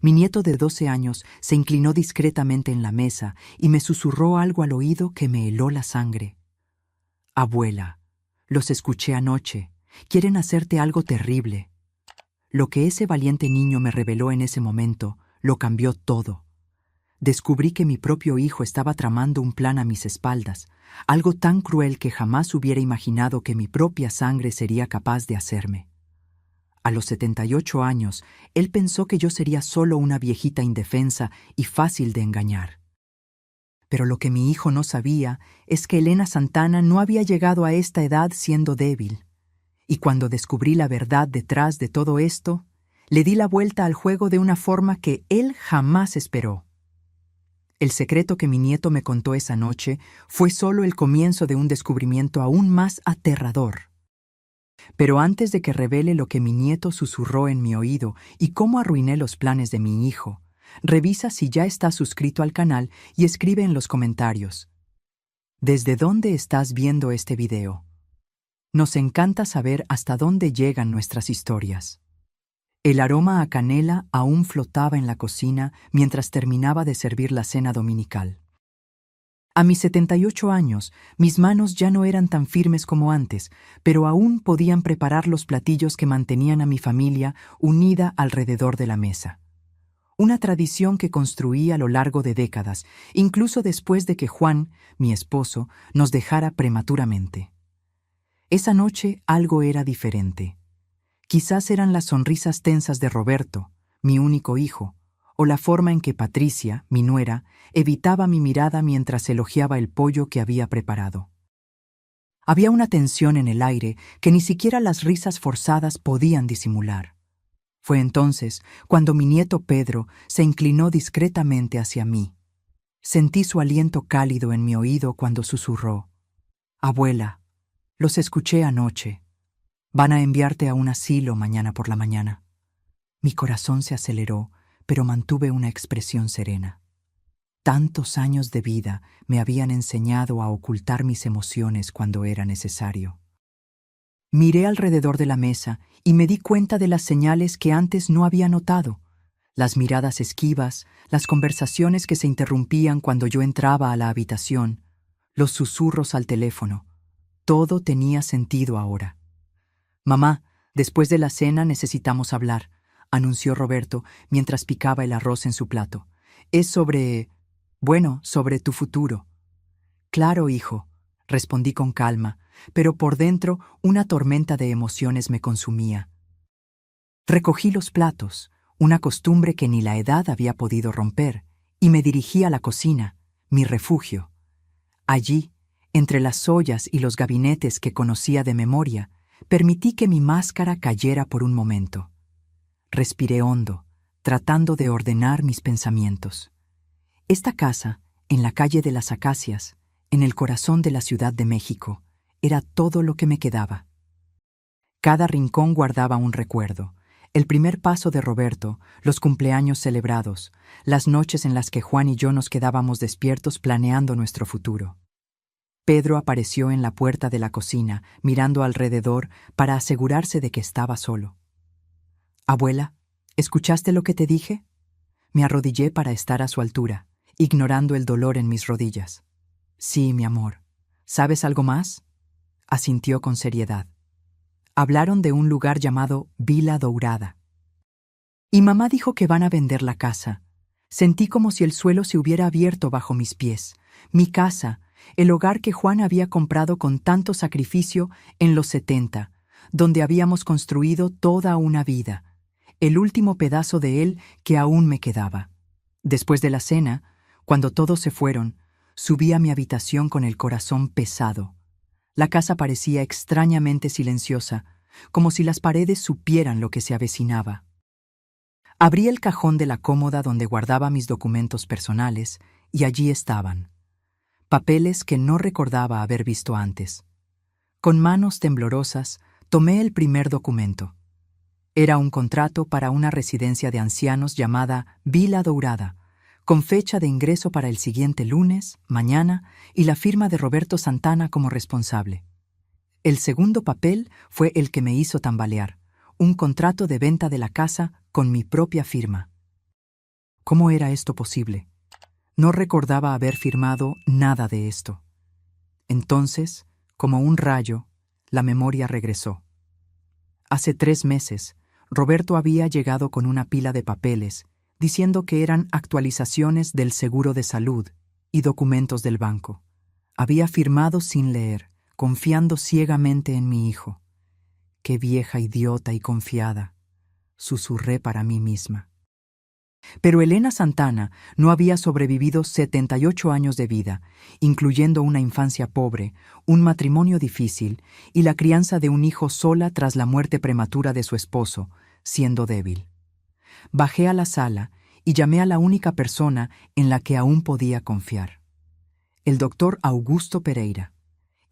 Mi nieto de 12 años se inclinó discretamente en la mesa y me susurró algo al oído que me heló la sangre. Abuela, los escuché anoche. Quieren hacerte algo terrible. Lo que ese valiente niño me reveló en ese momento lo cambió todo. Descubrí que mi propio hijo estaba tramando un plan a mis espaldas, algo tan cruel que jamás hubiera imaginado que mi propia sangre sería capaz de hacerme. A los 78 años, él pensó que yo sería solo una viejita indefensa y fácil de engañar. Pero lo que mi hijo no sabía es que Elena Santana no había llegado a esta edad siendo débil. Y cuando descubrí la verdad detrás de todo esto, le di la vuelta al juego de una forma que él jamás esperó. El secreto que mi nieto me contó esa noche fue solo el comienzo de un descubrimiento aún más aterrador. Pero antes de que revele lo que mi nieto susurró en mi oído y cómo arruiné los planes de mi hijo, revisa si ya estás suscrito al canal y escribe en los comentarios: ¿desde dónde estás viendo este video? Nos encanta saber hasta dónde llegan nuestras historias. El aroma a canela aún flotaba en la cocina mientras terminaba de servir la cena dominical. A mis 78 años, mis manos ya no eran tan firmes como antes, pero aún podían preparar los platillos que mantenían a mi familia unida alrededor de la mesa. Una tradición que construí a lo largo de décadas, incluso después de que Juan, mi esposo, nos dejara prematuramente. Esa noche algo era diferente. Quizás eran las sonrisas tensas de Roberto, mi único hijo, o la forma en que Patricia, mi nuera, evitaba mi mirada mientras elogiaba el pollo que había preparado. Había una tensión en el aire que ni siquiera las risas forzadas podían disimular. Fue entonces cuando mi nieto Pedro se inclinó discretamente hacia mí. Sentí su aliento cálido en mi oído cuando susurró: «Abuela, los escuché anoche. Van a enviarte a un asilo mañana por la mañana». Mi corazón se aceleró, pero mantuve una expresión serena. Tantos años de vida me habían enseñado a ocultar mis emociones cuando era necesario. Miré alrededor de la mesa y me di cuenta de las señales que antes no había notado: las miradas esquivas, las conversaciones que se interrumpían cuando yo entraba a la habitación, los susurros al teléfono. Todo tenía sentido ahora. «Mamá, después de la cena necesitamos hablar», anunció Roberto mientras picaba el arroz en su plato. «Es sobre tu futuro». «Claro, hijo», respondí con calma, pero por dentro una tormenta de emociones me consumía. Recogí los platos, una costumbre que ni la edad había podido romper, y me dirigí a la cocina, mi refugio. Allí, entre las ollas y los gabinetes que conocía de memoria, permití que mi máscara cayera por un momento. Respiré hondo, tratando de ordenar mis pensamientos. Esta casa, en la calle de las Acacias, en el corazón de la Ciudad de México, era todo lo que me quedaba. Cada rincón guardaba un recuerdo: el primer paso de Roberto, los cumpleaños celebrados, las noches en las que Juan y yo nos quedábamos despiertos planeando nuestro futuro. Pedro apareció en la puerta de la cocina, mirando alrededor para asegurarse de que estaba solo. «Abuela, ¿escuchaste lo que te dije?». Me arrodillé para estar a su altura, ignorando el dolor en mis rodillas. «Sí, mi amor. ¿Sabes algo más?». Asintió con seriedad. «Hablaron de un lugar llamado Vila Dourada. Y mamá dijo que van a vender la casa». Sentí como si el suelo se hubiera abierto bajo mis pies. Mi casa, el hogar que Juan había comprado con tanto sacrificio en los 70, donde habíamos construido toda una vida, el último pedazo de él que aún me quedaba. Después de la cena, cuando todos se fueron, subí a mi habitación con el corazón pesado. La casa parecía extrañamente silenciosa, como si las paredes supieran lo que se avecinaba. Abrí el cajón de la cómoda donde guardaba mis documentos personales y allí estaban. Papeles que no recordaba haber visto antes. Con manos temblorosas, tomé el primer documento. Era un contrato para una residencia de ancianos llamada Vila Dourada, con fecha de ingreso para el siguiente lunes, mañana, y la firma de Roberto Santana como responsable. El segundo papel fue el que me hizo tambalear: un contrato de venta de la casa con mi propia firma. ¿Cómo era esto posible? No recordaba haber firmado nada de esto. Entonces, como un rayo, la memoria regresó. Hace 3 meses, Roberto había llegado con una pila de papeles, diciendo que eran actualizaciones del seguro de salud y documentos del banco. Había firmado sin leer, confiando ciegamente en mi hijo. ¡Qué vieja idiota y confiada!, susurré para mí misma. Pero Elena Santana no había sobrevivido 78 años de vida, incluyendo una infancia pobre, un matrimonio difícil y la crianza de un hijo sola tras la muerte prematura de su esposo, siendo débil. Bajé a la sala y llamé a la única persona en la que aún podía confiar. El doctor Augusto Pereira,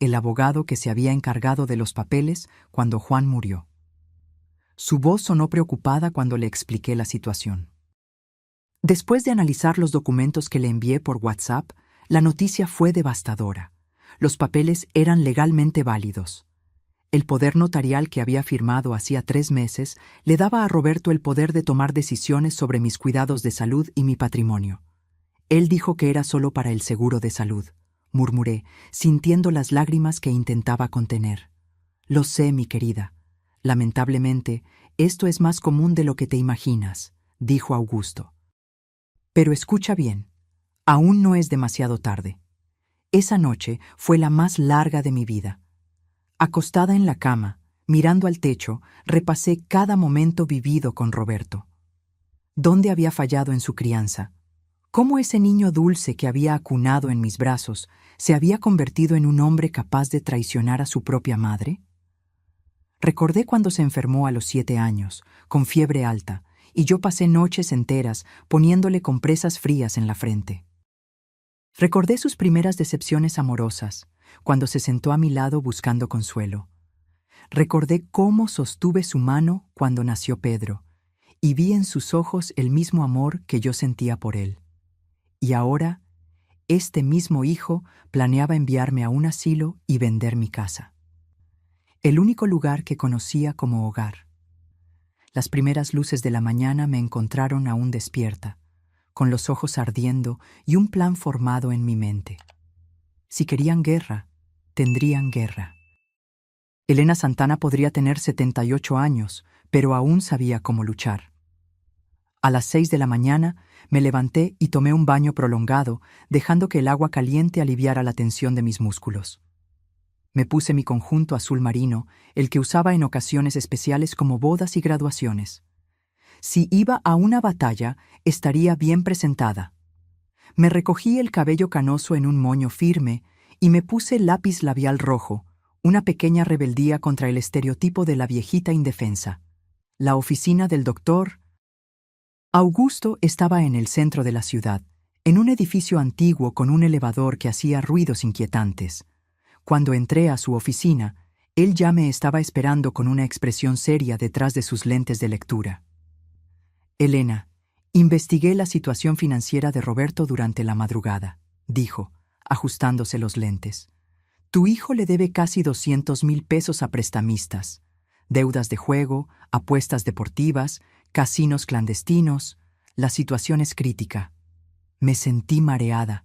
el abogado que se había encargado de los papeles cuando Juan murió. Su voz sonó preocupada cuando le expliqué la situación. Después de analizar los documentos que le envié por WhatsApp, la noticia fue devastadora. Los papeles eran legalmente válidos. El poder notarial que había firmado hacía 3 meses le daba a Roberto el poder de tomar decisiones sobre mis cuidados de salud y mi patrimonio. Él dijo que era solo para el seguro de salud, murmuré, sintiendo las lágrimas que intentaba contener. Lo sé, mi querida. Lamentablemente, esto es más común de lo que te imaginas, dijo Augusto. Pero escucha bien, aún no es demasiado tarde. Esa noche fue la más larga de mi vida. Acostada en la cama, mirando al techo, repasé cada momento vivido con Roberto. ¿Dónde había fallado en su crianza? ¿Cómo ese niño dulce que había acunado en mis brazos se había convertido en un hombre capaz de traicionar a su propia madre? Recordé cuando se enfermó a los 7 años, con fiebre alta, y yo pasé noches enteras poniéndole compresas frías en la frente. Recordé sus primeras decepciones amorosas, cuando se sentó a mi lado buscando consuelo. Recordé cómo sostuve su mano cuando nació Pedro, y vi en sus ojos el mismo amor que yo sentía por él. Y ahora, este mismo hijo planeaba enviarme a un asilo y vender mi casa. El único lugar que conocía como hogar. Las primeras luces de la mañana me encontraron aún despierta, con los ojos ardiendo y un plan formado en mi mente. Si querían guerra, tendrían guerra. Elena Santana podría tener 78 años, pero aún sabía cómo luchar. A las 6 de la mañana me levanté y tomé un baño prolongado, dejando que el agua caliente aliviara la tensión de mis músculos. Me puse mi conjunto azul marino, el que usaba en ocasiones especiales como bodas y graduaciones. Si iba a una batalla, estaría bien presentada. Me recogí el cabello canoso en un moño firme y me puse lápiz labial rojo, una pequeña rebeldía contra el estereotipo de la viejita indefensa. La oficina del doctor Augusto estaba en el centro de la ciudad, en un edificio antiguo con un elevador que hacía ruidos inquietantes. Cuando entré a su oficina, él ya me estaba esperando con una expresión seria detrás de sus lentes de lectura. Elena, investigué la situación financiera de Roberto durante la madrugada, dijo, ajustándose los lentes. Tu hijo le debe casi 200,000 pesos a prestamistas, deudas de juego, apuestas deportivas, casinos clandestinos. La situación es crítica. Me sentí mareada.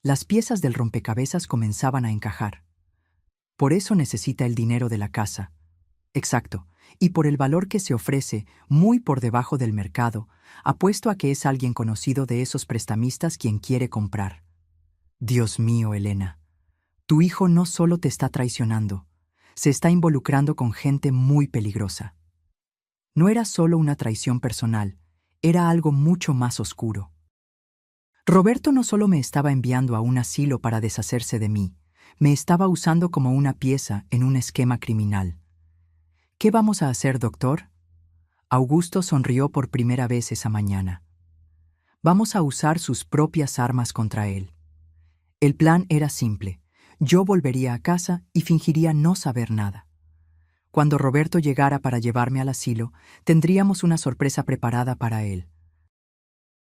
Las piezas del rompecabezas comenzaban a encajar. Por eso necesita el dinero de la casa. Exacto, y por el valor que se ofrece, muy por debajo del mercado, apuesto a que es alguien conocido de esos prestamistas quien quiere comprar. Dios mío, Elena, tu hijo no solo te está traicionando, se está involucrando con gente muy peligrosa. No era solo una traición personal, era algo mucho más oscuro. Roberto no solo me estaba enviando a un asilo para deshacerse de mí, me estaba usando como una pieza en un esquema criminal. ¿Qué vamos a hacer, doctor? Augusto sonrió por primera vez esa mañana. Vamos a usar sus propias armas contra él. El plan era simple. Yo volvería a casa y fingiría no saber nada. Cuando Roberto llegara para llevarme al asilo, tendríamos una sorpresa preparada para él.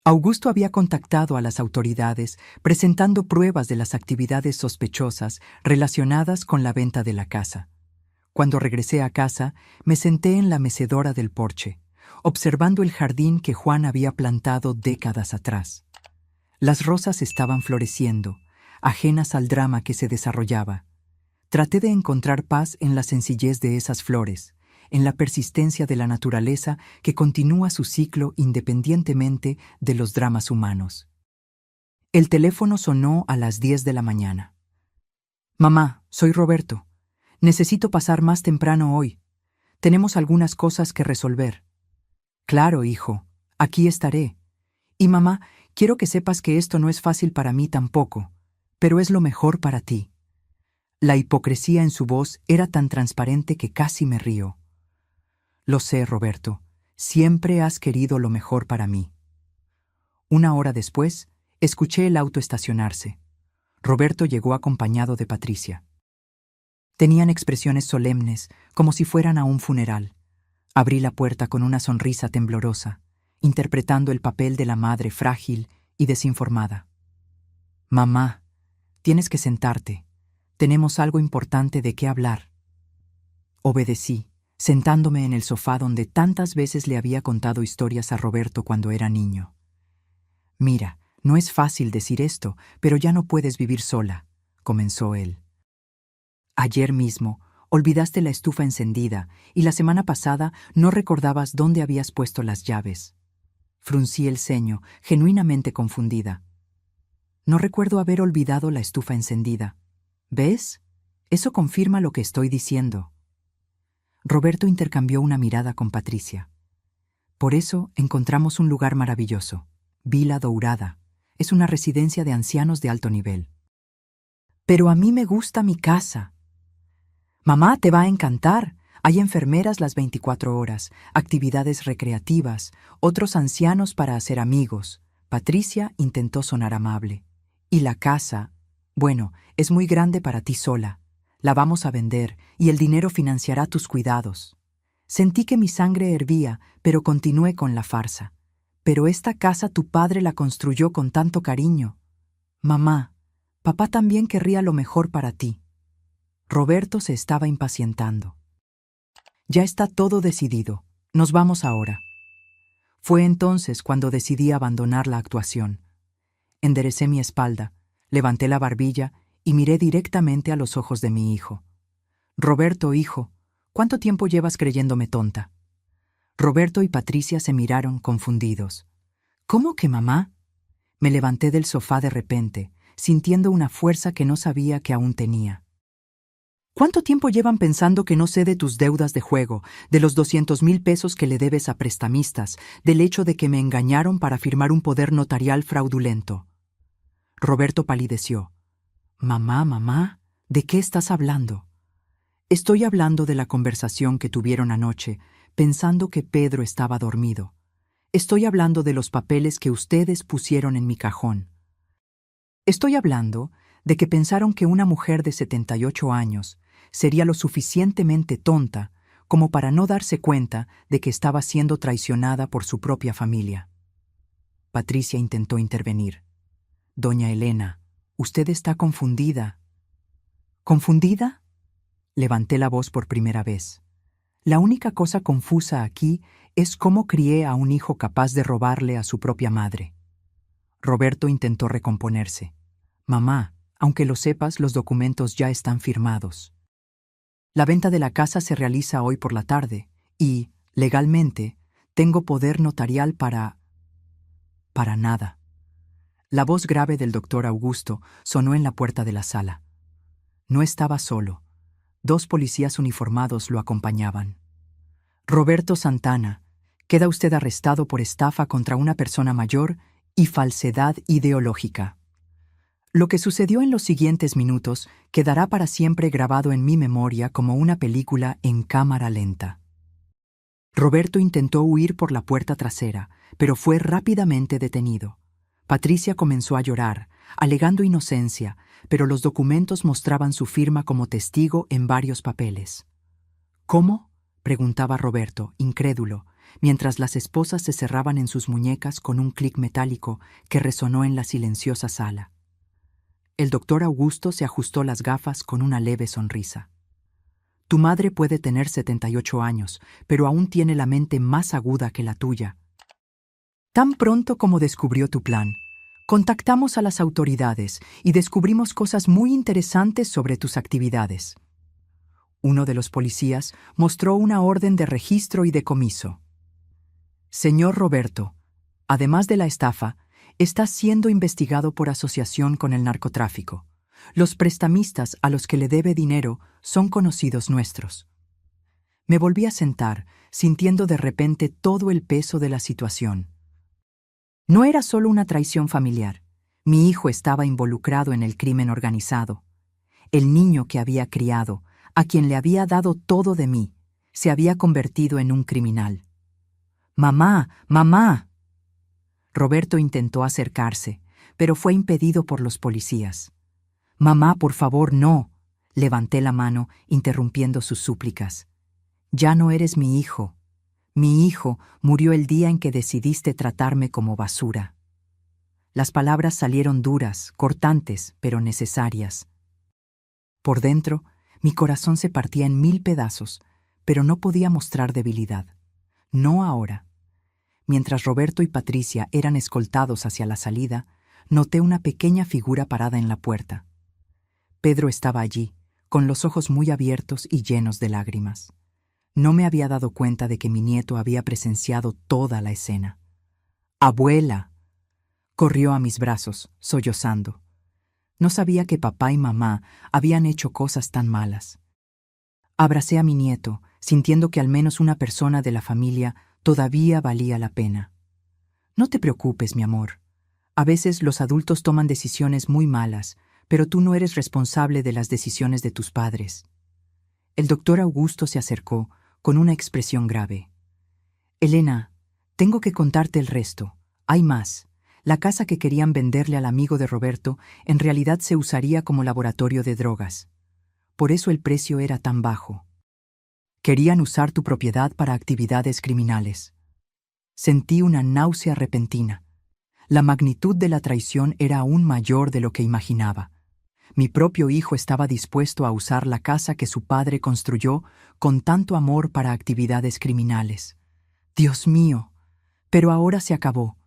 Augusto había contactado a las autoridades presentando pruebas de las actividades sospechosas relacionadas con la venta de la casa. Cuando regresé a casa, me senté en la mecedora del porche, observando el jardín que Juan había plantado décadas atrás. Las rosas estaban floreciendo, ajenas al drama que se desarrollaba. Traté de encontrar paz en la sencillez de esas flores, en la persistencia de la naturaleza que continúa su ciclo independientemente de los dramas humanos. El teléfono sonó a las 10 de la mañana. «Mamá, soy Roberto. Necesito pasar más temprano hoy. Tenemos algunas cosas que resolver». «Claro, hijo. Aquí estaré. Y mamá, quiero que sepas que esto no es fácil para mí tampoco, pero es lo mejor para ti». La hipocresía en su voz era tan transparente que casi me río. «Lo sé, Roberto. Siempre has querido lo mejor para mí». Una hora después, escuché el auto estacionarse. Roberto llegó acompañado de Patricia. Tenían expresiones solemnes, como si fueran a un funeral. Abrí la puerta con una sonrisa temblorosa, interpretando el papel de la madre frágil y desinformada. «Mamá, tienes que sentarte. Tenemos algo importante de qué hablar». Obedecí, sentándome en el sofá donde tantas veces le había contado historias a Roberto cuando era niño. «Mira, no es fácil decir esto, pero ya no puedes vivir sola», comenzó él. «Ayer mismo olvidaste la estufa encendida y la semana pasada no recordabas dónde habías puesto las llaves». Fruncí el ceño, genuinamente confundida. «No recuerdo haber olvidado la estufa encendida. ¿Ves? Eso confirma lo que estoy diciendo». Roberto intercambió una mirada con Patricia. «Por eso encontramos un lugar maravilloso. Vila Dourada. Es una residencia de ancianos de alto nivel». «Pero a mí me gusta mi casa». «Mamá, te va a encantar. Hay enfermeras las 24 horas, actividades recreativas, otros ancianos para hacer amigos». Patricia intentó sonar amable. «Y la casa, bueno, es muy grande para ti sola. La vamos a vender y el dinero financiará tus cuidados». Sentí que mi sangre hervía, pero continué con la farsa. «Pero esta casa tu padre la construyó con tanto cariño». «Mamá, papá también querría lo mejor para ti». Roberto se estaba impacientando. «Ya está todo decidido. Nos vamos ahora». Fue entonces cuando decidí abandonar la actuación. Enderecé mi espalda, levanté la barbilla y miré directamente a los ojos de mi hijo. «Roberto, hijo, ¿cuánto tiempo llevas creyéndome tonta?» Roberto y Patricia se miraron confundidos. «¿Cómo que mamá?» Me levanté del sofá de repente, sintiendo una fuerza que no sabía que aún tenía. «¿Cuánto tiempo llevan pensando que no sé de tus deudas de juego, de los 200,000 pesos que le debes a prestamistas, del hecho de que me engañaron para firmar un poder notarial fraudulento?» Roberto palideció. «Mamá, mamá, ¿de qué estás hablando?» «Estoy hablando de la conversación que tuvieron anoche, pensando que Pedro estaba dormido. Estoy hablando de los papeles que ustedes pusieron en mi cajón. Estoy hablando de que pensaron que una mujer de 78 años sería lo suficientemente tonta como para no darse cuenta de que estaba siendo traicionada por su propia familia». Patricia intentó intervenir. «Doña Elena, usted está confundida». «¿Confundida?» Levanté la voz por primera vez. «La única cosa confusa aquí es cómo crié a un hijo capaz de robarle a su propia madre». Roberto intentó recomponerse. «Mamá, aunque lo sepas, los documentos ya están firmados. La venta de la casa se realiza hoy por la tarde y, legalmente, tengo poder notarial para nada». La voz grave del doctor Augusto sonó en la puerta de la sala. No estaba solo. 2 policías uniformados lo acompañaban. «Roberto Santana, queda usted arrestado por estafa contra una persona mayor y falsedad ideológica». Lo que sucedió en los siguientes minutos quedará para siempre grabado en mi memoria como una película en cámara lenta. Roberto intentó huir por la puerta trasera, pero fue rápidamente detenido. Patricia comenzó a llorar, alegando inocencia, pero los documentos mostraban su firma como testigo en varios papeles. «¿Cómo?», preguntaba Roberto, incrédulo, mientras las esposas se cerraban en sus muñecas con un clic metálico que resonó en la silenciosa sala. El doctor Augusto se ajustó las gafas con una leve sonrisa. Tu madre puede tener 78 años, pero aún tiene la mente más aguda que la tuya. Tan pronto como descubrió tu plan, contactamos a las autoridades y descubrimos cosas muy interesantes sobre tus actividades. Uno de los policías mostró una orden de registro y decomiso. Señor Roberto, además de la estafa, está siendo investigado por asociación con el narcotráfico. Los prestamistas a los que le debe dinero son conocidos nuestros. Me volví a sentar, sintiendo de repente todo el peso de la situación. No era solo una traición familiar. Mi hijo estaba involucrado en el crimen organizado. El niño que había criado, a quien le había dado todo de mí, se había convertido en un criminal. ¡Mamá! ¡Mamá! Roberto intentó acercarse, pero fue impedido por los policías. «Mamá, por favor, no», levanté la mano, interrumpiendo sus súplicas. «Ya no eres mi hijo. Mi hijo murió el día en que decidiste tratarme como basura». Las palabras salieron duras, cortantes, pero necesarias. Por dentro, mi corazón se partía en 1000 pedazos, pero no podía mostrar debilidad. No ahora. Mientras Roberto y Patricia eran escoltados hacia la salida, noté una pequeña figura parada en la puerta. Pedro estaba allí, con los ojos muy abiertos y llenos de lágrimas. No me había dado cuenta de que mi nieto había presenciado toda la escena. «¡Abuela!», corrió a mis brazos, sollozando. No sabía que papá y mamá habían hecho cosas tan malas. Abracé a mi nieto, sintiendo que al menos una persona de la familia todavía valía la pena. «No te preocupes, mi amor. A veces los adultos toman decisiones muy malas, pero tú no eres responsable de las decisiones de tus padres». El doctor Augusto se acercó, con una expresión grave. «Elena, tengo que contarte el resto. Hay más. La casa que querían venderle al amigo de Roberto en realidad se usaría como laboratorio de drogas. Por eso el precio era tan bajo. Querían usar tu propiedad para actividades criminales». Sentí una náusea repentina. La magnitud de la traición era aún mayor de lo que imaginaba. Mi propio hijo estaba dispuesto a usar la casa que su padre construyó con tanto amor para actividades criminales. Dios mío, pero ahora se acabó.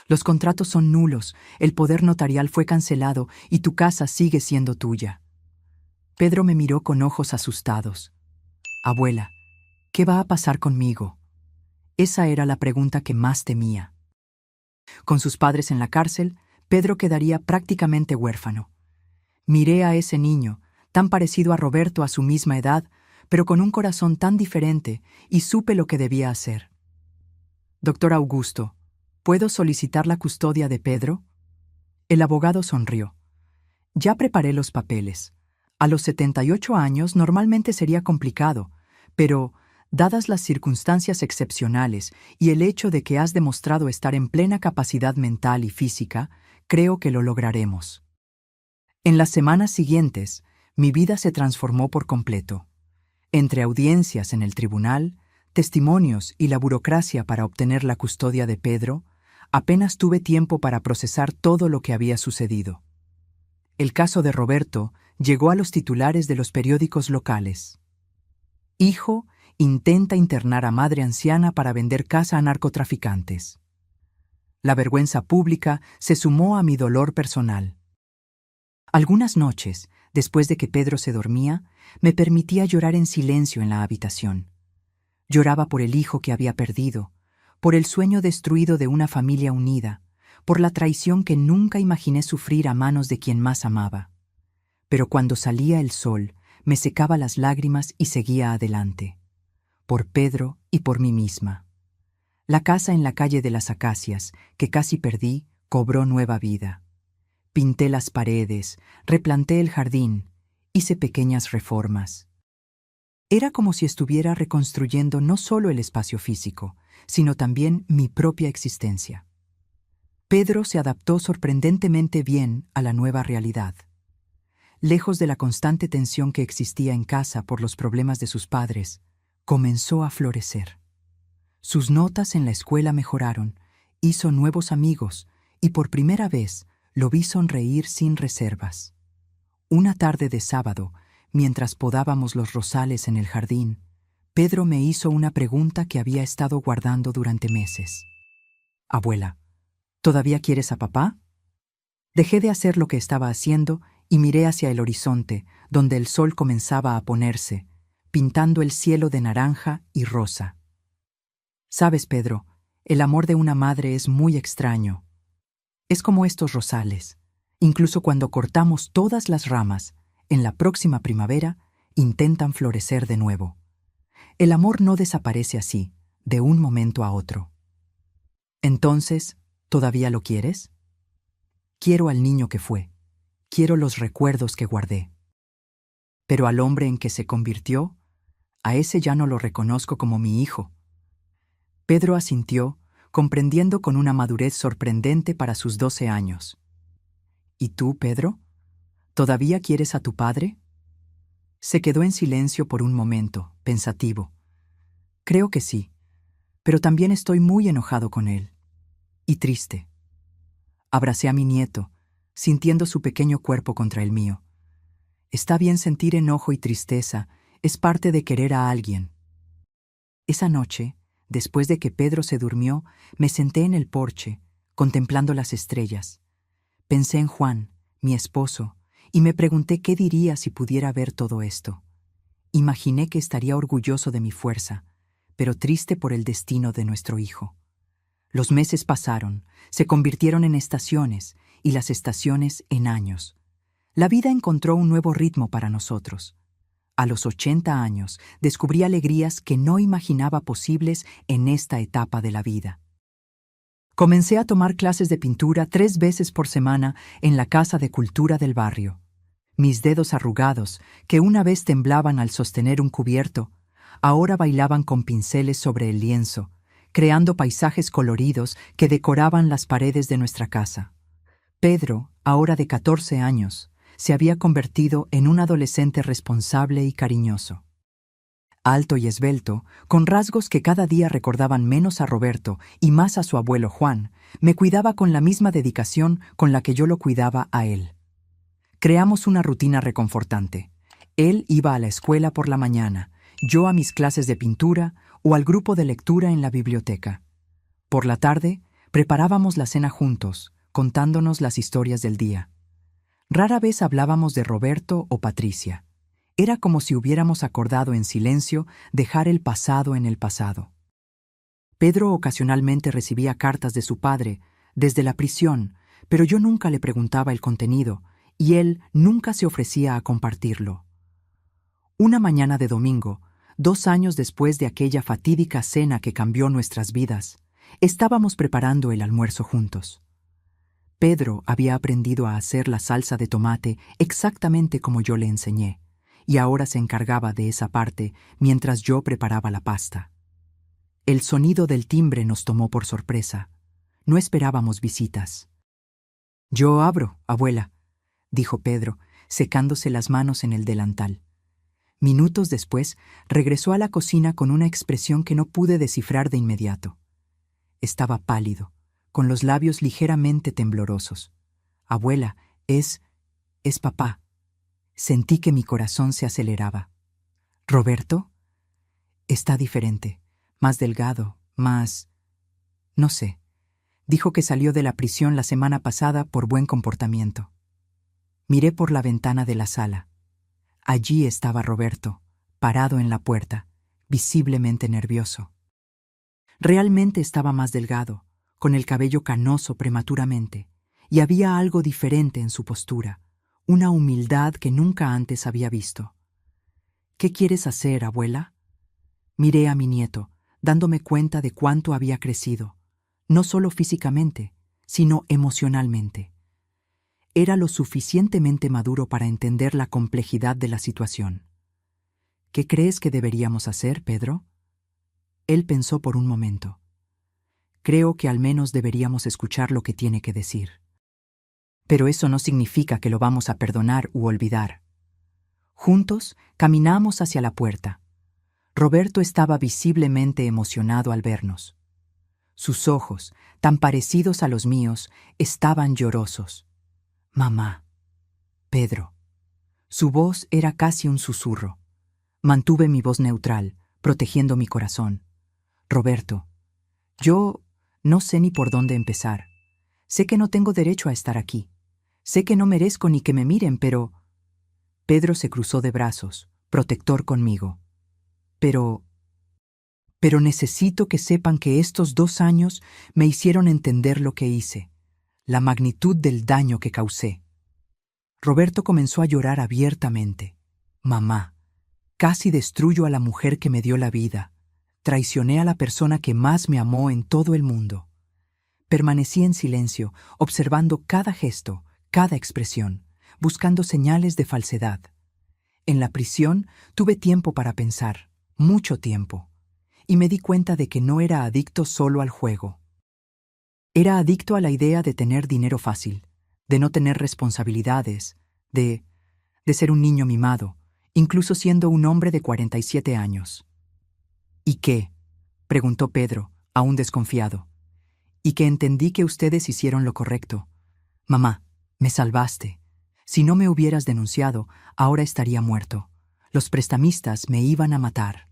Los contratos son nulos, el poder notarial fue cancelado y tu casa sigue siendo tuya. Pedro me miró con ojos asustados. «Abuela, ¿qué va a pasar conmigo?». Esa era la pregunta que más temía. Con sus padres en la cárcel, Pedro quedaría prácticamente huérfano. Miré a ese niño, tan parecido a Roberto a su misma edad, pero con un corazón tan diferente, y supe lo que debía hacer. «Doctor Augusto, ¿puedo solicitar la custodia de Pedro?». El abogado sonrió. «Ya preparé los papeles. A los 78 años normalmente sería complicado, pero, dadas las circunstancias excepcionales y el hecho de que has demostrado estar en plena capacidad mental y física, creo que lo lograremos». En las semanas siguientes, mi vida se transformó por completo. Entre audiencias en el tribunal, testimonios y la burocracia para obtener la custodia de Pedro, apenas tuve tiempo para procesar todo lo que había sucedido. El caso de Roberto llegó a los titulares de los periódicos locales. «Hijo intenta internar a madre anciana para vender casa a narcotraficantes». La vergüenza pública se sumó a mi dolor personal. Algunas noches, después de que Pedro se dormía, me permitía llorar en silencio en la habitación. Lloraba por el hijo que había perdido, por el sueño destruido de una familia unida, por la traición que nunca imaginé sufrir a manos de quien más amaba. Pero cuando salía el sol, me secaba las lágrimas y seguía adelante. Por Pedro y por mí misma. La casa en la calle de las Acacias, que casi perdí, cobró nueva vida. Pinté las paredes, replanté el jardín, hice pequeñas reformas. Era como si estuviera reconstruyendo no solo el espacio físico, sino también mi propia existencia. Pedro se adaptó sorprendentemente bien a la nueva realidad. Lejos de la constante tensión que existía en casa por los problemas de sus padres, comenzó a florecer. Sus notas en la escuela mejoraron, hizo nuevos amigos y por primera vez lo vi sonreír sin reservas. Una tarde de sábado, mientras podábamos los rosales en el jardín, Pedro me hizo una pregunta que había estado guardando durante meses. Abuela, ¿todavía quieres a papá? Dejé de hacer lo que estaba haciendo y miré hacia el horizonte, donde el sol comenzaba a ponerse, pintando el cielo de naranja y rosa. Sabes, Pedro, el amor de una madre es muy extraño. Es como estos rosales. Incluso cuando cortamos todas las ramas, en la próxima primavera, intentan florecer de nuevo. El amor no desaparece así, de un momento a otro. Entonces, ¿todavía lo quieres? Quiero al niño que fue. Quiero los recuerdos que guardé. Pero al hombre en que se convirtió, a ese ya no lo reconozco como mi hijo. Pedro asintió, comprendiendo con una madurez sorprendente para sus 12 años. ¿Y tú, Pedro? ¿Todavía quieres a tu padre? Se quedó en silencio por un momento, pensativo. Creo que sí, pero también estoy muy enojado con él. Y triste. Abracé a mi nieto, sintiendo su pequeño cuerpo contra el mío. Está bien sentir enojo y tristeza, es parte de querer a alguien. Esa noche, después de que Pedro se durmió, me senté en el porche, contemplando las estrellas. Pensé en Juan, mi esposo, y me pregunté qué diría si pudiera ver todo esto. Imaginé que estaría orgulloso de mi fuerza, pero triste por el destino de nuestro hijo. Los meses pasaron, se convirtieron en estaciones, y las estaciones en años. La vida encontró un nuevo ritmo para nosotros. A los 80 años, descubrí alegrías que no imaginaba posibles en esta etapa de la vida. Comencé a tomar clases de pintura 3 veces por semana en la Casa de Cultura del barrio. Mis dedos arrugados, que una vez temblaban al sostener un cubierto, ahora bailaban con pinceles sobre el lienzo, creando paisajes coloridos que decoraban las paredes de nuestra casa. Pedro, ahora de 14 años, se había convertido en un adolescente responsable y cariñoso. Alto y esbelto, con rasgos que cada día recordaban menos a Roberto y más a su abuelo Juan, me cuidaba con la misma dedicación con la que yo lo cuidaba a él. Creamos una rutina reconfortante. Él iba a la escuela por la mañana, yo a mis clases de pintura o al grupo de lectura en la biblioteca. Por la tarde, preparábamos la cena juntos, contándonos las historias del día. Rara vez hablábamos de Roberto o Patricia. Era como si hubiéramos acordado en silencio dejar el pasado en el pasado. Pedro ocasionalmente recibía cartas de su padre, desde la prisión, pero yo nunca le preguntaba el contenido, y él nunca se ofrecía a compartirlo. Una mañana de domingo, 2 años después de aquella fatídica cena que cambió nuestras vidas, estábamos preparando el almuerzo juntos. Pedro había aprendido a hacer la salsa de tomate exactamente como yo le enseñé, y ahora se encargaba de esa parte mientras yo preparaba la pasta. El sonido del timbre nos tomó por sorpresa. No esperábamos visitas. «Yo abro, abuela», dijo Pedro, secándose las manos en el delantal. Minutos después, regresó a la cocina con una expresión que no pude descifrar de inmediato. Estaba pálido, con los labios ligeramente temblorosos. «Abuela, es papá». Sentí que mi corazón se aceleraba. «¿Roberto?» «Está diferente, más delgado, más... no sé. Dijo que salió de la prisión la semana pasada por buen comportamiento». Miré por la ventana de la sala. Allí estaba Roberto, parado en la puerta, visiblemente nervioso. Realmente estaba más delgado, con el cabello canoso prematuramente, y había algo diferente en su postura, una humildad que nunca antes había visto. «¿Qué quieres hacer, abuela?» Miré a mi nieto, dándome cuenta de cuánto había crecido, no solo físicamente, sino emocionalmente. Era lo suficientemente maduro para entender la complejidad de la situación. «¿Qué crees que deberíamos hacer, Pedro?» Él pensó por un momento. «Creo que al menos deberíamos escuchar lo que tiene que decir. Pero eso no significa que lo vamos a perdonar u olvidar». Juntos caminamos hacia la puerta. Roberto estaba visiblemente emocionado al vernos. Sus ojos, tan parecidos a los míos, estaban llorosos. «Mamá, Pedro». Su voz era casi un susurro. Mantuve mi voz neutral, protegiendo mi corazón. Roberto, yo no sé ni por dónde empezar. Sé que no tengo derecho a estar aquí. Sé que no merezco ni que me miren, pero... Pedro se cruzó de brazos, protector conmigo. Pero necesito que sepan que estos 2 años me hicieron entender lo que hice, la magnitud del daño que causé. Roberto comenzó a llorar abiertamente. Mamá, casi destruyo a la mujer que me dio la vida. Traicioné a la persona que más me amó en todo el mundo. Permanecí en silencio, observando cada gesto, cada expresión, buscando señales de falsedad. En la prisión tuve tiempo para pensar, mucho tiempo, y me di cuenta de que no era adicto solo al juego. Era adicto a la idea de tener dinero fácil, de no tener responsabilidades, de ser un niño mimado, incluso siendo un hombre de 47 años. ¿Y qué?, preguntó Pedro, aún desconfiado. Y que entendí que ustedes hicieron lo correcto. Mamá, me salvaste. Si no me hubieras denunciado, ahora estaría muerto. Los prestamistas me iban a matar.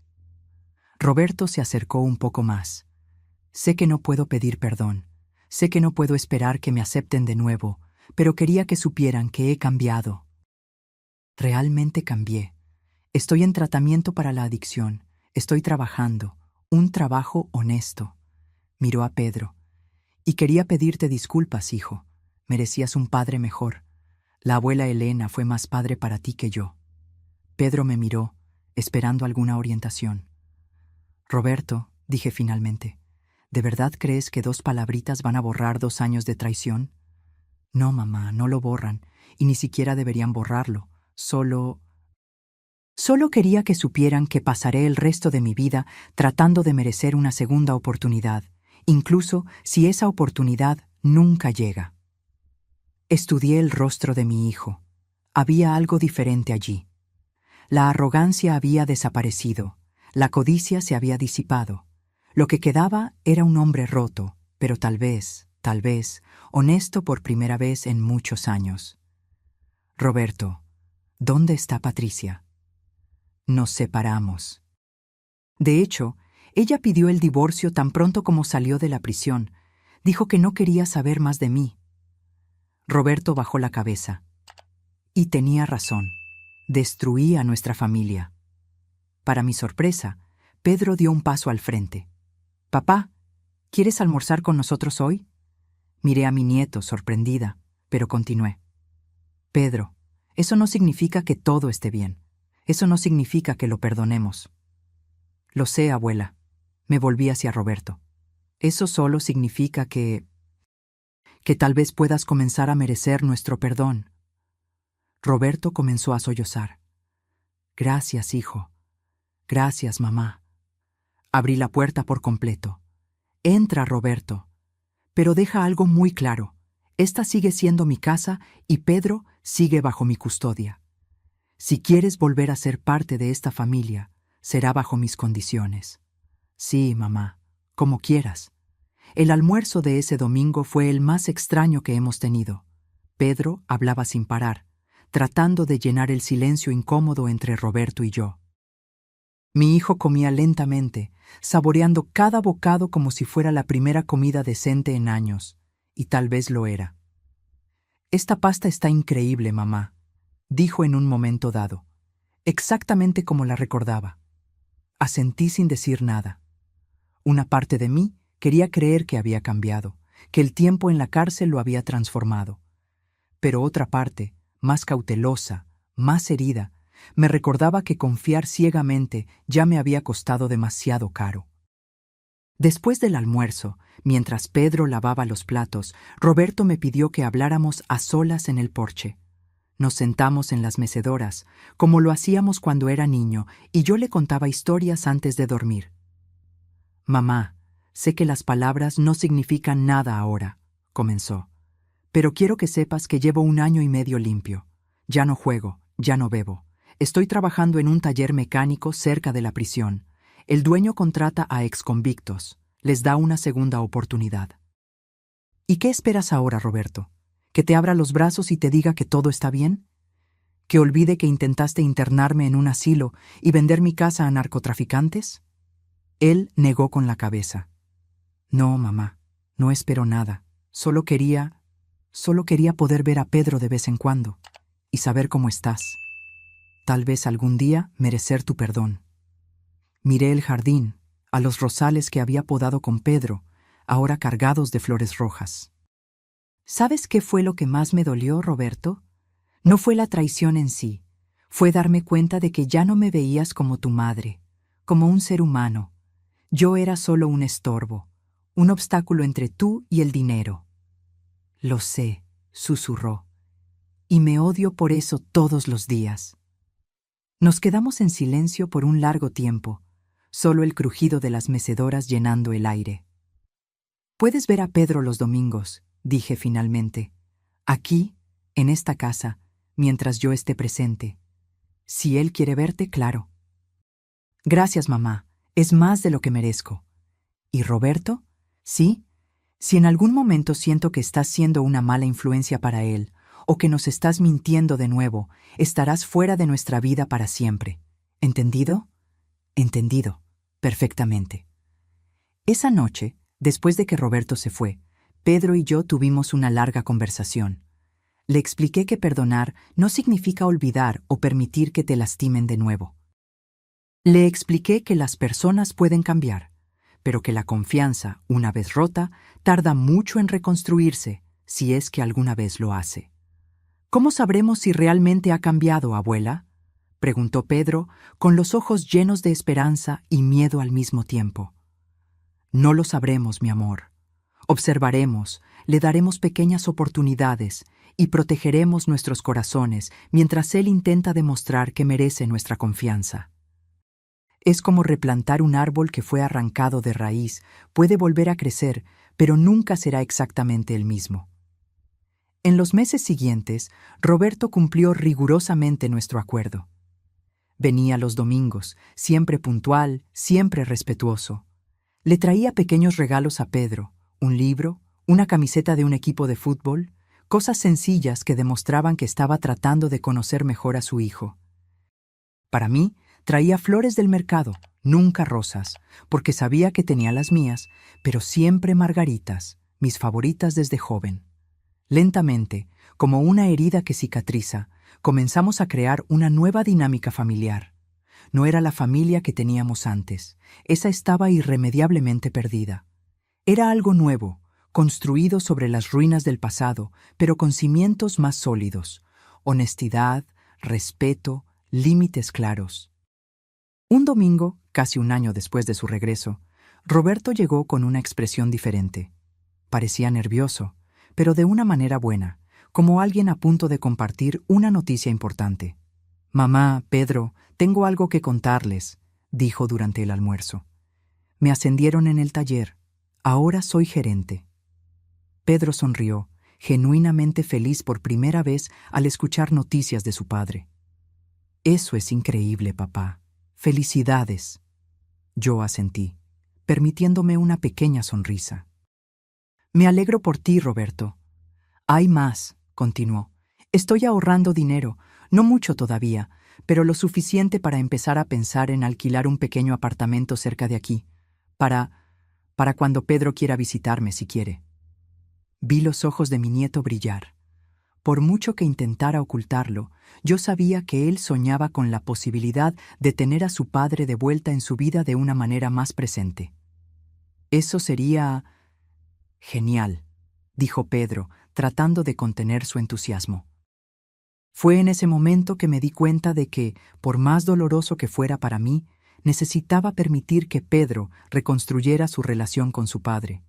Roberto se acercó un poco más. Sé que no puedo pedir perdón. Sé que no puedo esperar que me acepten de nuevo, pero quería que supieran que he cambiado. Realmente cambié. Estoy en tratamiento para la adicción. Estoy trabajando. Un trabajo honesto. Miró a Pedro. Y quería pedirte disculpas, hijo. Merecías un padre mejor. La abuela Elena fue más padre para ti que yo. Pedro me miró, esperando alguna orientación. Roberto, dije finalmente, ¿de verdad crees que 2 palabritas van a borrar 2 años de traición? No, mamá, no lo borran, y ni siquiera deberían borrarlo. Solo quería que supieran que pasaré el resto de mi vida tratando de merecer una segunda oportunidad, incluso si esa oportunidad nunca llega. Estudié el rostro de mi hijo. Había algo diferente allí. La arrogancia había desaparecido, la codicia se había disipado. Lo que quedaba era un hombre roto, pero tal vez, honesto por primera vez en muchos años. Roberto, ¿dónde está Patricia? Nos separamos. De hecho, ella pidió el divorcio tan pronto como salió de la prisión. Dijo que no quería saber más de mí. Roberto bajó la cabeza. Y tenía razón. Destruí a nuestra familia. Para mi sorpresa, Pedro dio un paso al frente. «Papá, ¿quieres almorzar con nosotros hoy?» Miré a mi nieto, sorprendida, pero continué. «Pedro, eso no significa que todo esté bien. Eso no significa que lo perdonemos». «Lo sé, abuela». Me volví hacia Roberto. «Eso solo significa que tal vez puedas comenzar a merecer nuestro perdón». Roberto comenzó a sollozar. «Gracias, hijo. Gracias, mamá». Abrí la puerta por completo. «Entra, Roberto. Pero deja algo muy claro. Esta sigue siendo mi casa y Pedro sigue bajo mi custodia. Si quieres volver a ser parte de esta familia, será bajo mis condiciones». «Sí, mamá, como quieras». El almuerzo de ese domingo fue el más extraño que hemos tenido. Pedro hablaba sin parar, tratando de llenar el silencio incómodo entre Roberto y yo. Mi hijo comía lentamente, saboreando cada bocado como si fuera la primera comida decente en años, y tal vez lo era. «Esta pasta está increíble, mamá», dijo en un momento dado, exactamente como la recordaba. Asentí sin decir nada. Una parte de mí quería creer que había cambiado, que el tiempo en la cárcel lo había transformado. Pero otra parte, más cautelosa, más herida, me recordaba que confiar ciegamente ya me había costado demasiado caro. Después del almuerzo, mientras Pedro lavaba los platos, Roberto me pidió que habláramos a solas en el porche. Nos sentamos en las mecedoras, como lo hacíamos cuando era niño, y yo le contaba historias antes de dormir. «Mamá, sé que las palabras no significan nada ahora», comenzó. «Pero quiero que sepas que llevo 1 año y medio limpio. Ya no juego, ya no bebo. Estoy trabajando en un taller mecánico cerca de la prisión. El dueño contrata a exconvictos. Les da una segunda oportunidad». «¿Y qué esperas ahora, Roberto? ¿Que te abra los brazos y te diga que todo está bien?» ¿Que olvide que intentaste internarme en un asilo y vender mi casa a narcotraficantes? Él negó con la cabeza. No, mamá, no espero nada. Solo quería poder ver a Pedro de vez en cuando y saber cómo estás. Tal vez algún día merecer tu perdón. Miré el jardín, a los rosales que había podado con Pedro, ahora cargados de flores rojas. ¿Sabes qué fue lo que más me dolió, Roberto? No fue la traición en sí, fue darme cuenta de que ya no me veías como tu madre, como un ser humano. Yo era solo un estorbo, un obstáculo entre tú y el dinero. Lo sé, susurró, y me odio por eso todos los días. Nos quedamos en silencio por un largo tiempo, solo el crujido de las mecedoras llenando el aire. Puedes ver a Pedro los domingos, dije finalmente, aquí, en esta casa, mientras yo esté presente. Si él quiere verte, claro. Gracias, mamá, es más de lo que merezco. ¿Y Roberto? Sí, si en algún momento siento que estás siendo una mala influencia para él, o que nos estás mintiendo de nuevo, estarás fuera de nuestra vida para siempre. ¿Entendido? Entendido, perfectamente. Esa noche, después de que Roberto se fue, Pedro y yo tuvimos una larga conversación. Le expliqué que perdonar no significa olvidar o permitir que te lastimen de nuevo. Le expliqué que las personas pueden cambiar, pero que la confianza, una vez rota, tarda mucho en reconstruirse, si es que alguna vez lo hace. ¿Cómo sabremos si realmente ha cambiado, abuela?, preguntó Pedro, con los ojos llenos de esperanza y miedo al mismo tiempo. No lo sabremos, mi amor. Observaremos, le daremos pequeñas oportunidades y protegeremos nuestros corazones mientras él intenta demostrar que merece nuestra confianza. Es como replantar un árbol que fue arrancado de raíz, puede volver a crecer, pero nunca será exactamente el mismo. En los meses siguientes, Roberto cumplió rigurosamente nuestro acuerdo. Venía los domingos, siempre puntual, siempre respetuoso. Le traía pequeños regalos a Pedro, un libro, una camiseta de un equipo de fútbol, cosas sencillas que demostraban que estaba tratando de conocer mejor a su hijo. Para mí, traía flores del mercado, nunca rosas, porque sabía que tenía las mías, pero siempre margaritas, mis favoritas desde joven. Lentamente, como una herida que cicatriza, comenzamos a crear una nueva dinámica familiar. No era la familia que teníamos antes, esa estaba irremediablemente perdida. Era algo nuevo, construido sobre las ruinas del pasado, pero con cimientos más sólidos, honestidad, respeto, límites claros. Un domingo, casi un año después de su regreso, Roberto llegó con una expresión diferente. Parecía nervioso, pero de una manera buena, como alguien a punto de compartir una noticia importante. «Mamá, Pedro, tengo algo que contarles», dijo durante el almuerzo. «Me ascendieron en el taller. Ahora soy gerente». Pedro sonrió, genuinamente feliz por primera vez al escuchar noticias de su padre. «Eso es increíble, papá. Felicidades». Yo asentí, permitiéndome una pequeña sonrisa. «Me alegro por ti, Roberto». «Hay más», continuó. «Estoy ahorrando dinero, no mucho todavía, pero lo suficiente para empezar a pensar en alquilar un pequeño apartamento cerca de aquí, para cuando Pedro quiera visitarme si quiere». Vi los ojos de mi nieto brillar. Por mucho que intentara ocultarlo, yo sabía que él soñaba con la posibilidad de tener a su padre de vuelta en su vida de una manera más presente. «Eso sería genial», dijo Pedro, tratando de contener su entusiasmo. Fue en ese momento que me di cuenta de que, por más doloroso que fuera para mí, necesitaba permitir que Pedro reconstruyera su relación con su padre.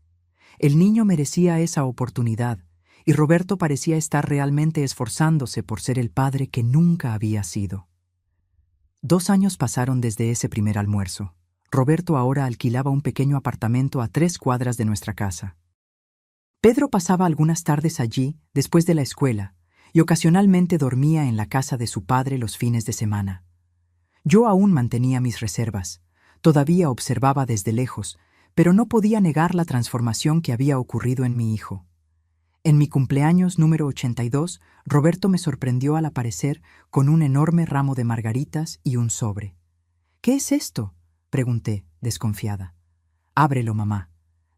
El niño merecía esa oportunidad, y Roberto parecía estar realmente esforzándose por ser el padre que nunca había sido. 2 años pasaron desde ese primer almuerzo. Roberto ahora alquilaba un pequeño apartamento a 3 cuadras de nuestra casa. Pedro pasaba algunas tardes allí después de la escuela y ocasionalmente dormía en la casa de su padre los fines de semana. Yo aún mantenía mis reservas, todavía observaba desde lejos, pero no podía negar la transformación que había ocurrido en mi hijo. En mi cumpleaños número 82, Roberto me sorprendió al aparecer con un enorme ramo de margaritas y un sobre. «¿Qué es esto?», pregunté, desconfiada. «Ábrelo, mamá».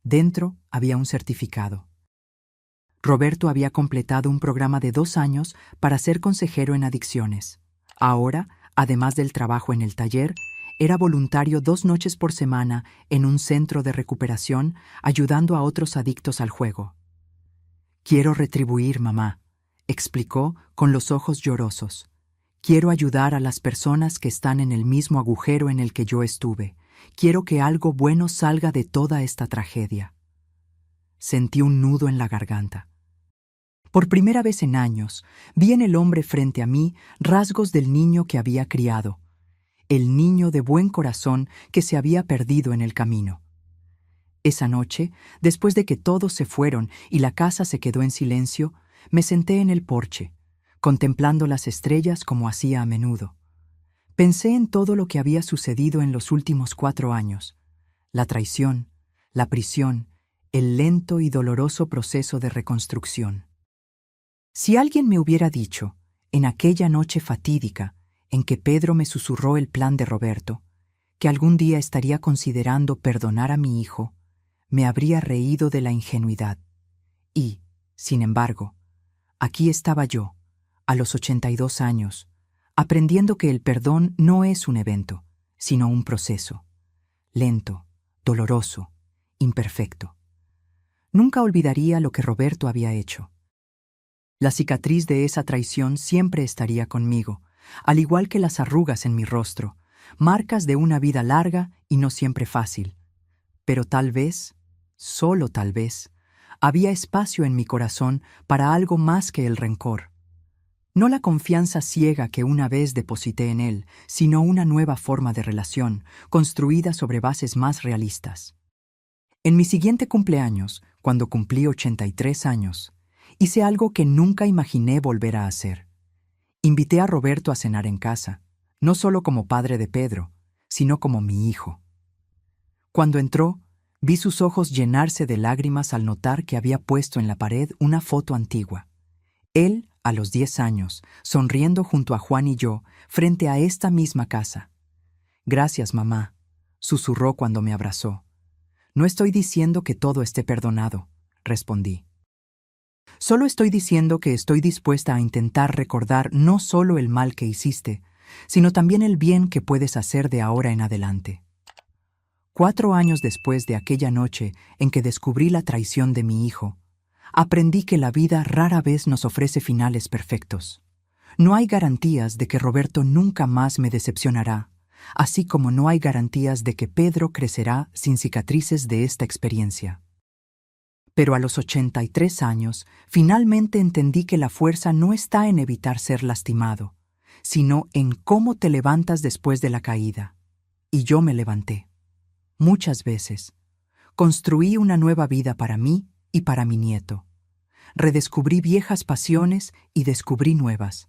Dentro había un certificado. Roberto había completado un programa de 2 años para ser consejero en adicciones. Ahora, además del trabajo en el taller, era voluntario 2 noches por semana en un centro de recuperación ayudando a otros adictos al juego. «Quiero retribuir, mamá», explicó con los ojos llorosos. «Quiero ayudar a las personas que están en el mismo agujero en el que yo estuve. Quiero que algo bueno salga de toda esta tragedia». Sentí un nudo en la garganta. Por primera vez en años, vi en el hombre frente a mí rasgos del niño que había criado, el niño de buen corazón que se había perdido en el camino. Esa noche, después de que todos se fueron y la casa se quedó en silencio, me senté en el porche, contemplando las estrellas como hacía a menudo. Pensé en todo lo que había sucedido en los últimos 4 años, la traición, la prisión, el lento y doloroso proceso de reconstrucción. Si alguien me hubiera dicho, en aquella noche fatídica en que Pedro me susurró el plan de Roberto, que algún día estaría considerando perdonar a mi hijo, me habría reído de la ingenuidad. Y, sin embargo, aquí estaba yo, a los 82 años, aprendiendo que el perdón no es un evento, sino un proceso, lento, doloroso, imperfecto. Nunca olvidaría lo que Roberto había hecho. La cicatriz de esa traición siempre estaría conmigo, al igual que las arrugas en mi rostro, marcas de una vida larga y no siempre fácil. Pero tal vez, solo tal vez, había espacio en mi corazón para algo más que el rencor. No la confianza ciega que una vez deposité en él, sino una nueva forma de relación, construida sobre bases más realistas. En mi siguiente cumpleaños, cuando cumplí 83 años, hice algo que nunca imaginé volver a hacer. Invité a Roberto a cenar en casa, no solo como padre de Pedro, sino como mi hijo. Cuando entró, vi sus ojos llenarse de lágrimas al notar que había puesto en la pared una foto antigua. Él, a los 10 años, sonriendo junto a Juan y yo, frente a esta misma casa. «Gracias, mamá», susurró cuando me abrazó. «No estoy diciendo que todo esté perdonado», respondí. «Solo estoy diciendo que estoy dispuesta a intentar recordar no solo el mal que hiciste, sino también el bien que puedes hacer de ahora en adelante». 4 años después de aquella noche en que descubrí la traición de mi hijo, aprendí que la vida rara vez nos ofrece finales perfectos. No hay garantías de que Roberto nunca más me decepcionará, así como no hay garantías de que Pedro crecerá sin cicatrices de esta experiencia. Pero a los 83 años, finalmente entendí que la fuerza no está en evitar ser lastimado, sino en cómo te levantas después de la caída. Y yo me levanté. Muchas veces. Construí una nueva vida para mí y para mi nieto. Redescubrí viejas pasiones y descubrí nuevas.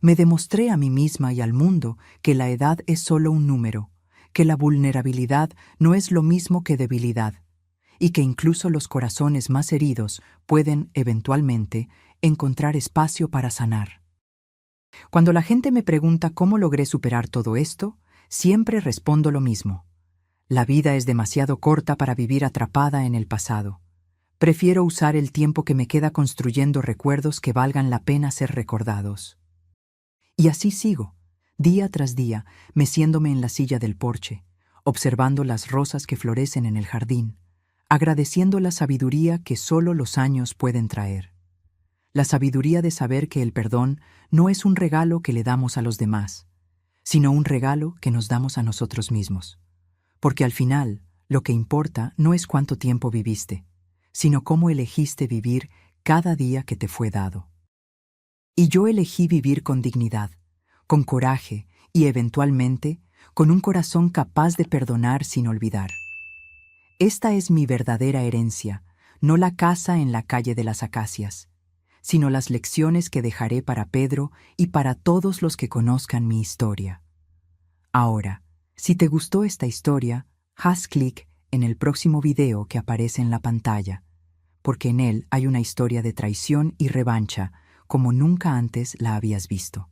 Me demostré a mí misma y al mundo que la edad es solo un número, que la vulnerabilidad no es lo mismo que debilidad, y que incluso los corazones más heridos pueden, eventualmente, encontrar espacio para sanar. Cuando la gente me pregunta cómo logré superar todo esto, siempre respondo lo mismo. La vida es demasiado corta para vivir atrapada en el pasado. Prefiero usar el tiempo que me queda construyendo recuerdos que valgan la pena ser recordados. Y así sigo, día tras día, meciéndome en la silla del porche, observando las rosas que florecen en el jardín, agradeciendo la sabiduría que solo los años pueden traer. La sabiduría de saber que el perdón no es un regalo que le damos a los demás, sino un regalo que nos damos a nosotros mismos. Porque al final, lo que importa no es cuánto tiempo viviste, sino cómo elegiste vivir cada día que te fue dado. Y yo elegí vivir con dignidad, con coraje y, eventualmente, con un corazón capaz de perdonar sin olvidar. Esta es mi verdadera herencia, no la casa en la calle de las acacias, sino las lecciones que dejaré para Pedro y para todos los que conozcan mi historia. Ahora, si te gustó esta historia, haz clic en el próximo video que aparece en la pantalla, porque en él hay una historia de traición y revancha como nunca antes la habías visto.